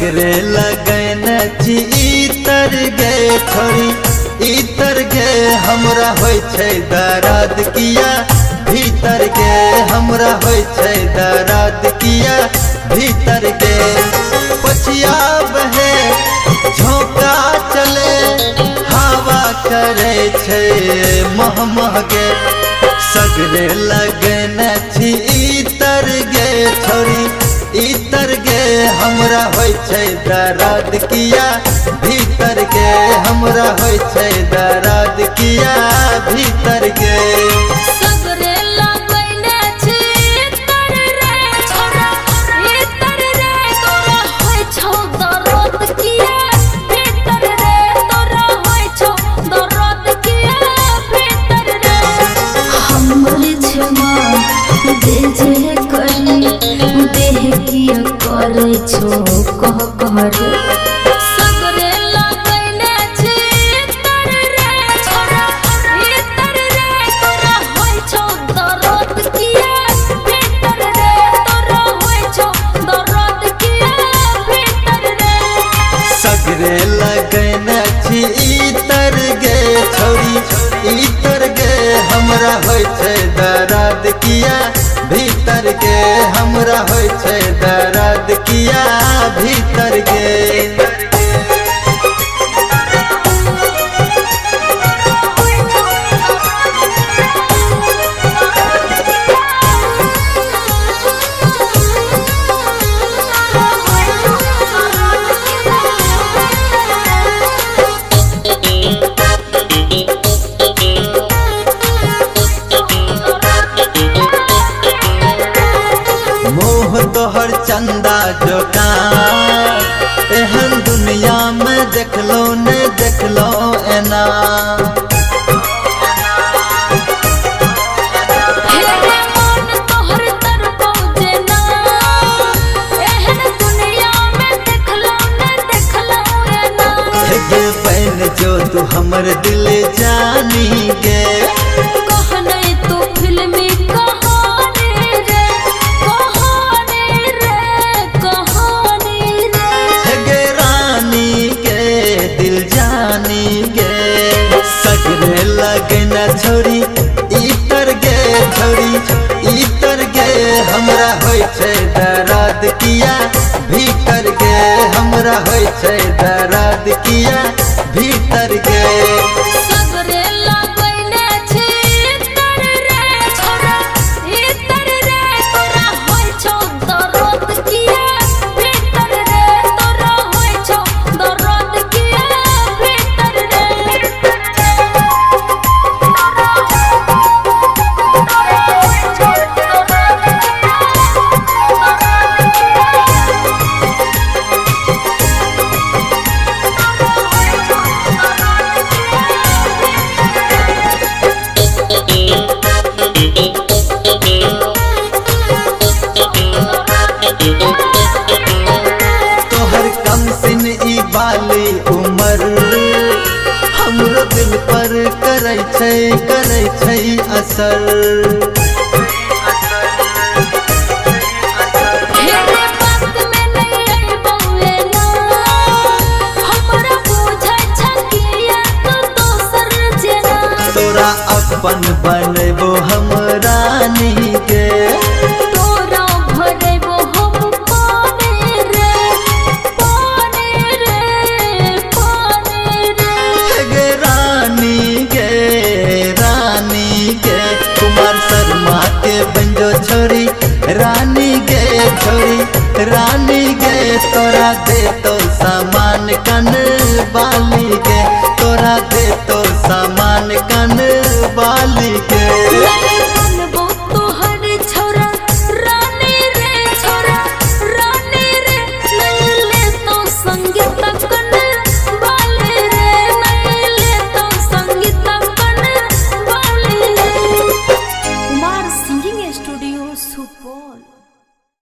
सगरे लगन छी इतर गे छोरी इतर गे हमरा होय छै दर्द किया भीतर गे हमरा होय छै दर्द किया भीतर गे पछिया बहे झोंका चले हवा करे छै मह मह गे सगरे लगन छी इतर गे छोरी इतर गे हमरा होय छै दर्द किया भीतर गे हमरा होय छै दर्द किया भीतर गे सगरे लगन छी इतर रे छोरा इतर रे तोरा होय छौ दर्द किया भीतर रे तोरा होय छौ दर्द किया भीतर रे हमर छमा जे जे करी देह किया करे छो कह कह रे सगरे लगन छी इतर रे छोरा इतर रे तोरा होय छौ दर्द किया भीतर रे तोरा होय छौ दर्द किया भीतर रे सगरे लगन छी इतर गे छोरी इतर गे हमरा होय छै दर्द किया भीतर गे हमरा होय छै दर्द किया भीतर गे मोह तोहर चंदा जोका एहन दुनिया में देखलो ने देखलो एना हेरे मन तोहर तरफो जेना एहन दुनिया में देखलो न देखलो एना गे बहन जो तू हमर दिल जानी गे कहने तू फिल्मी कहानी रे कहानी रे गे रानी गे दिल जानी गे सगरे लगन छोरी इतर गे छोरी इतर गे हमरा होय छै दर्द किया भीतर गे हमरा होय छै दर्द किया भीतर गे सगरे लगन छी इतर रे छोरा इतर रे तोरा होय छौ दर्द किया भीतर रे तोरा होय छौ दर्द किया भीतर रे तोरा होय छौ दर्द तोहर कम सिन ई बाली उमर हमरो दिल पर करे छै असर हेरे बात में नहीं आई बउए ना हमरा बुझै छकिया तो दोसर जेना तोरा अपन बनबो हम रानी गे तोरा भरेबो हम पानी रे गे रानी गे कुमार शर्मा के बंजो छोरी रानी गे तोरा दे तो सामान कन बाल